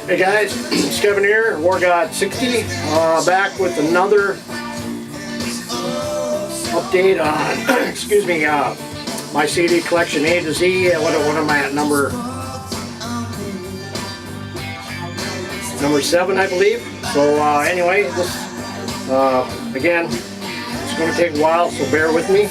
Hey guys, it's Kevin here, WarGod60, back with another update on, excuse me, my CD collection A to Z. What am I at, number 7, I believe. So anyway, this again, it's going to take a while, so bear with me.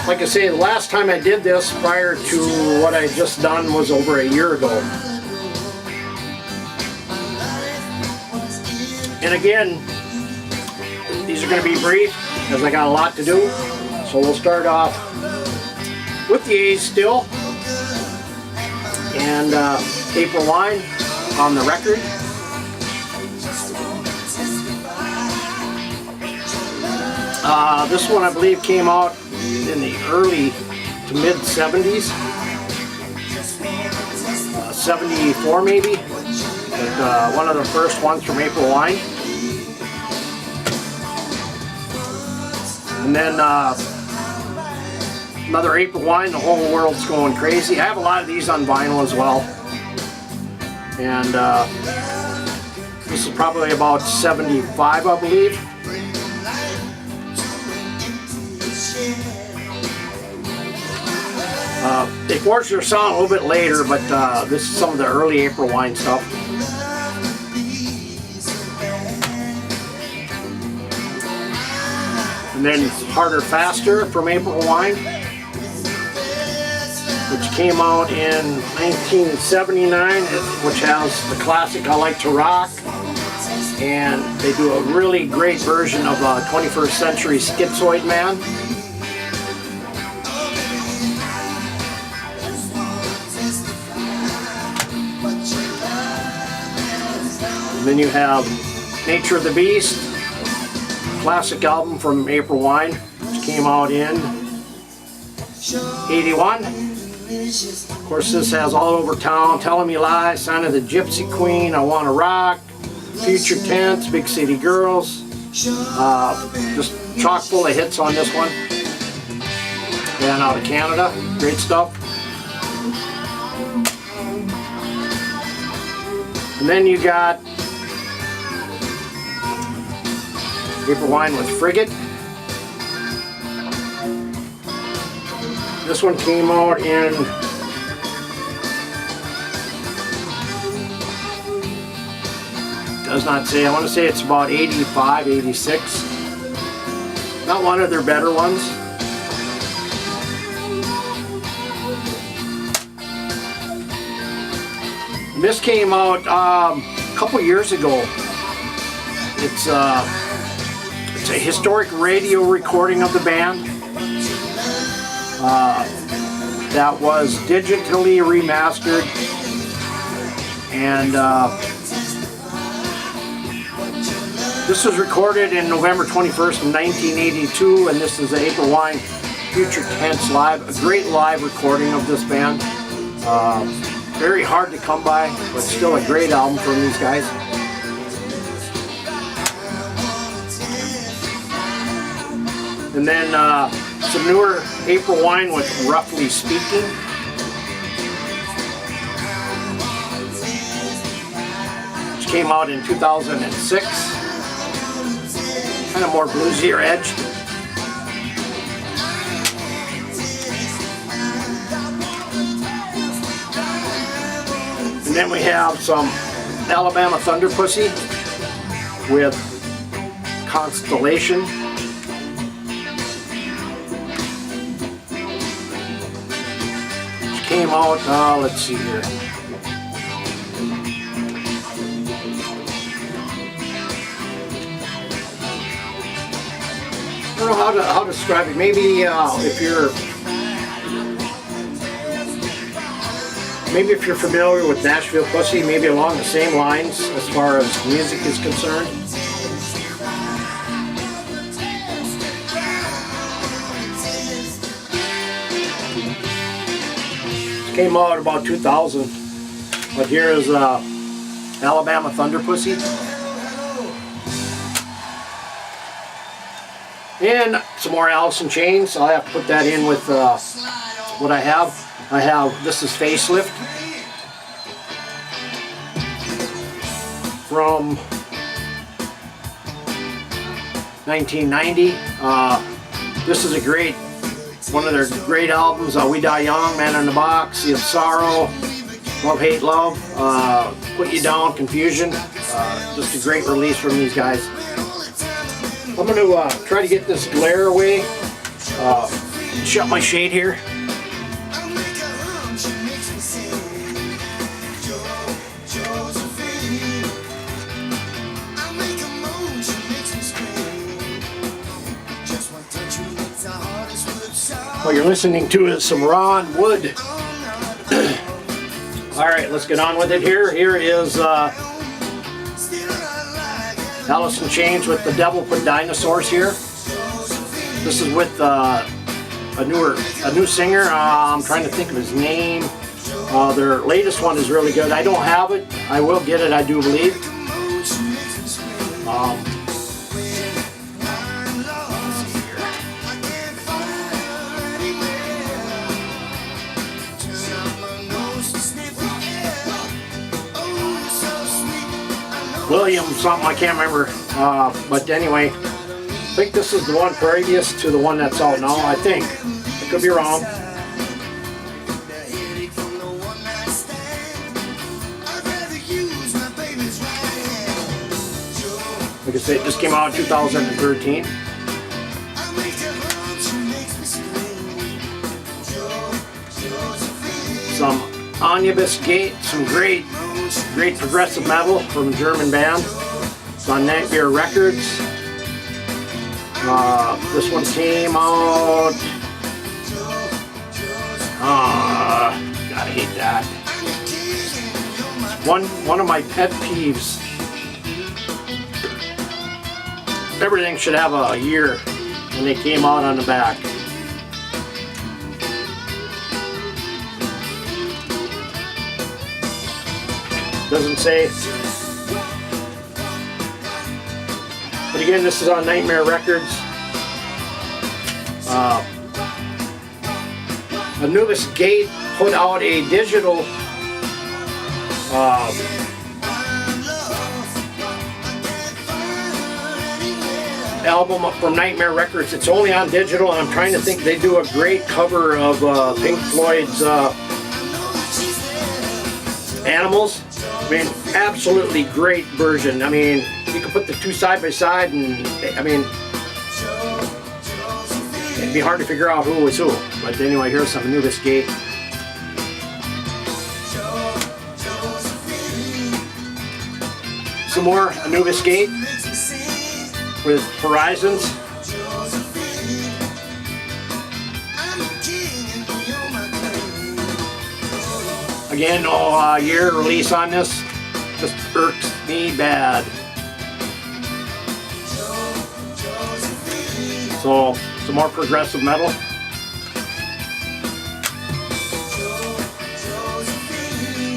Like I say, the last time I did this prior to what I just done was over a year ago. And again, these are going to be brief as I got a lot to do. So we'll start off with the A's still. And April Wine on the record. This one I believe came out in the early to mid 70s, 74 maybe, but one of the first ones from April Wine. And then another April Wine, The Whole World's Going Crazy. I have a lot of these on vinyl as well. And this is probably about 75, I believe. They forged their sound a little bit later, but this is some of the early April Wine stuff. And then Harder Faster from April Wine, which came out in 1979, which has the classic I Like to Rock. And they do a really great version of a 21st Century Schizoid Man. And then you have Nature of the Beast, classic album from April Wine, which came out in 81. Of course, this has All Over Town, Telling Me Lies, Sign of the Gypsy Queen, I Wanna Rock, Future Tense, Big City Girls. Just chock full of hits on this one. And out of Canada, great stuff. And then you got April Wine with Frigate. This one came out in does not say, I want to say it's about 85, 86. Not one of their better ones. And this came out a couple years ago. It's a historic radio recording of the band that was digitally remastered, and this was recorded in November 21st, 1982, and this is the April Wine Future Tense Live, a great live recording of this band. Very hard to come by, but still a great album from these guys. And then some newer April Wine with Roughly Speaking. Which came out in 2006. Kind of more bluesier edge. And then we have some Alabama Thunder Pussy with Constellation. Came out, let's see here. I don't know how to describe it. Maybe if you're familiar with Nashville Pussy, maybe along the same lines as far as music is concerned. Came out about 2000, but here is Alabama Thunder Pussy. And some more Alice in Chains. I'll have to put that in with what I have. I have, this is Facelift from 1990. This is a great, one of their great albums. We Die Young, Man in the Box, Sea of Sorrow, Love, Hate, Love, Put You Down, Confusion. Just a great release from these guys. I'm going to try to get this glare away. Shut my shade here. What you're listening to is some Ron Wood. Alright, let's get on with it here. Here is Alice in Chains with The Devil Put Dinosaurs here. This is with a new singer. I'm trying to think of his name. Their latest one is really good. I don't have it. I will get it, I do believe. William something, I can't remember, but anyway, I think this is the one previous to the one that's out now, I think. I could be wrong. Like I said, it just came out in 2013. Some Omnibus Gate, some great progressive metal from a German band. It's on Nightmare Records. This one came out. Gotta hate that. One of my pet peeves. Everything should have a year when they came out on the back. Doesn't say. But again, this is on Nightmare Records. Anubis Gate put out a digital album from Nightmare Records. It's only on digital, and I'm trying to think, they do a great cover of Pink Floyd's Animals. I mean, absolutely great version. I mean, you can put the two side by side, and I mean, it'd be hard to figure out who was who. But anyway, here's some Anubis Gate. Some more Anubis Gate with Horizons. Again, no year release on this. Just irks me bad. So, some more progressive metal.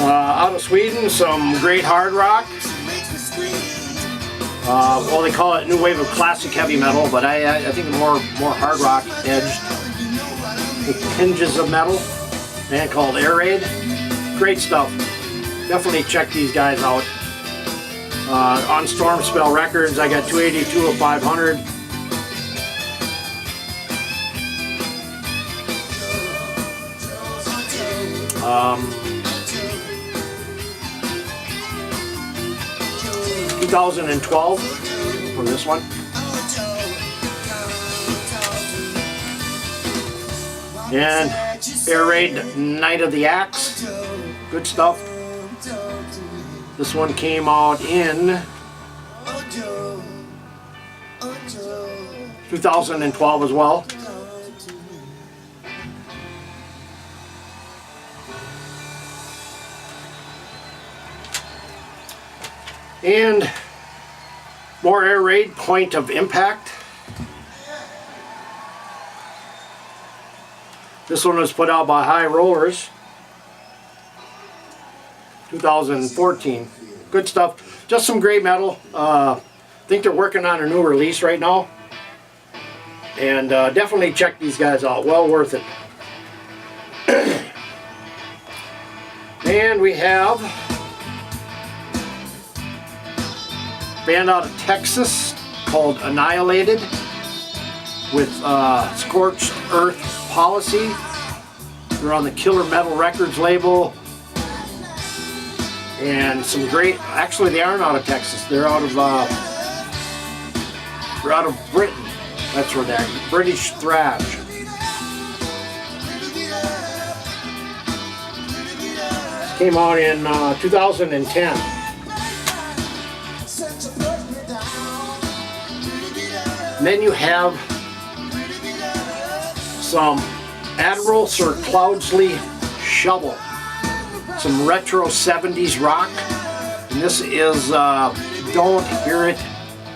Out of Sweden, some great hard rock. Well, they call it new wave of classic heavy metal, but I think more hard rock edged with tinges of metal. A band called Air Raid. Great stuff. Definitely check these guys out. On Stormspell Records, I got 282 of 500. Um, 2012 for this one. And Air Raid Night of the Axe. Good stuff. This one came out in 2012 as well. And more Air Raid, Point of Impact. This one was put out by High Rollers, 2014. Good stuff. Just some great metal. I think they're working on a new release right now. And definitely check these guys out. Well worth it. And we have a band out of Texas called Annihilated with Scorched Earth Policy. They're on the Killer Metal Records label. And some great, actually they aren't out of Texas, they're out of Britain. That's where they're, British thrash. Came out in 2010. And then you have some Admiral Sir Cloudesley Shovel, some retro 70s rock. And this is Don't Hear It,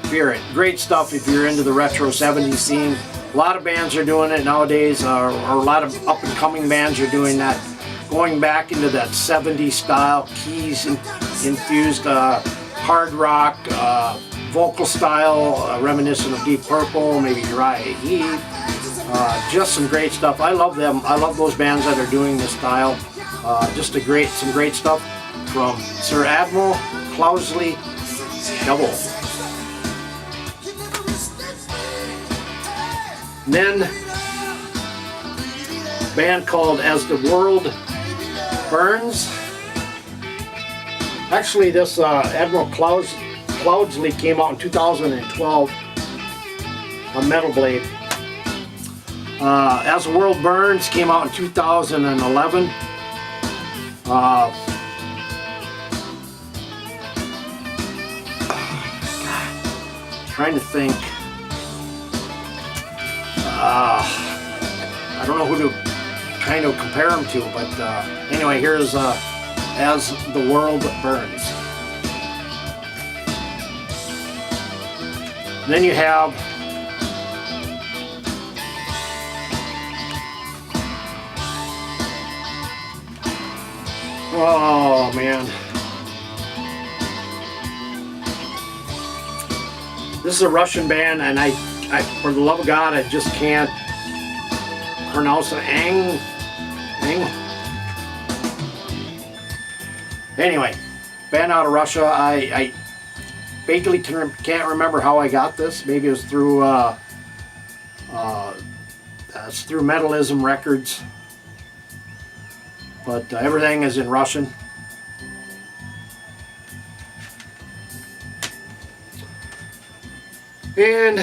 Fear It. Great stuff if you're into the retro 70s scene. A lot of bands are doing it nowadays, or a lot of up and coming bands are doing that. Going back into that 70s style, keys infused hard rock, vocal style, reminiscent of Deep Purple, maybe Uriah Heep. Just some great stuff. I love them. I love those bands that are doing this style. Just some great stuff from Sir Admiral Cloudesley Shovel. And then a band called As the World Burns. Actually, this Admiral Cloudesley came out in 2012 on Metal Blade. As the World Burns came out in 2011. Trying to think. I don't know who to kind of compare them to, but anyway, here's As the World Burns. Then you have oh man, this is a Russian band, and I for the love of God, I just can't pronounce it. Anyway, band out of Russia. I vaguely can't remember how I got this. Maybe it was through it's through Metalism Records, but everything is in Russian. And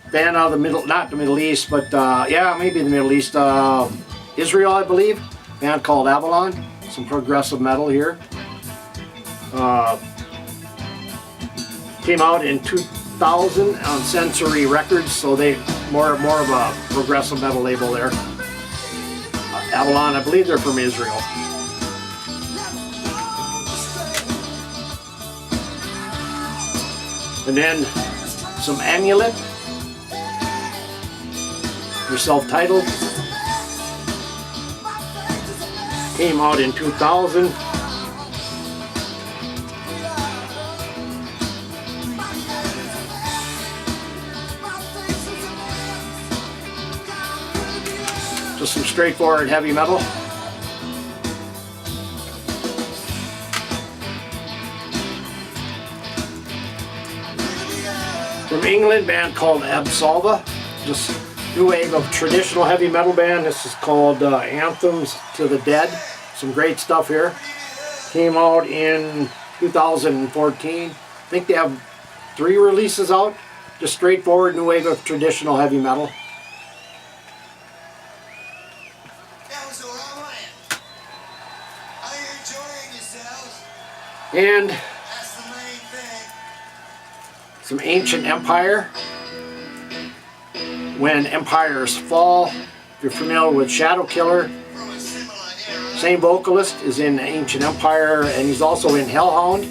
band out of the not the Middle East, but yeah, maybe the Middle East, Israel, I believe. Band called Avalon. Some progressive metal here. Came out in 2000 on Sensory Records, so they more of a progressive metal label there. Avalon, I believe they're from Israel. And then some Amulet. They're self-titled. Came out in 2000. Just some straightforward heavy metal. From England, band called Absolva. Just new wave of traditional heavy metal band. This is called Anthems to the Dead. Some great stuff here. Came out in 2014. I think they have 3 releases out. Just straightforward new wave of traditional heavy metal. And some Ancient Empire. When Empires Fall. If you're familiar with Shadow Killer, same vocalist is in Ancient Empire, and he's also in Hellhound.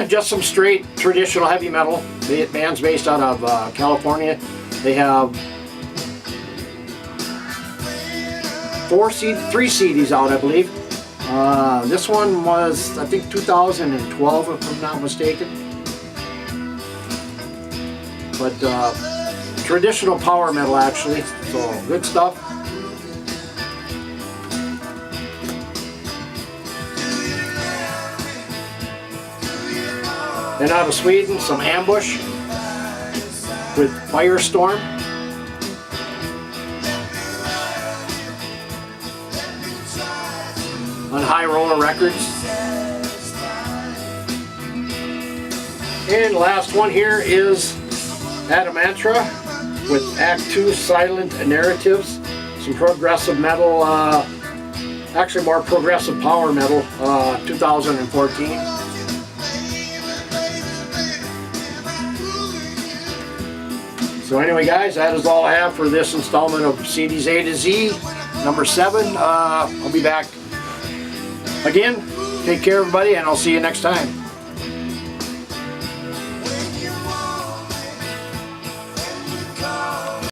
Just some straight traditional heavy metal. The band's based out of California. They have 3 CDs out, I believe. This one was, I think, 2012, if I'm not mistaken. But traditional power metal, actually. So good stuff. Then out of Sweden, some Ambush with Firestorm. On High Roller Records. And the last one here is Adamantra with Act 2 Silent Narratives. Some progressive metal, actually more progressive power metal, 2014. So anyway guys, that is all I have for this installment of CDs A to Z, number 7. I'll be back again. Take care everybody, and I'll see you next time.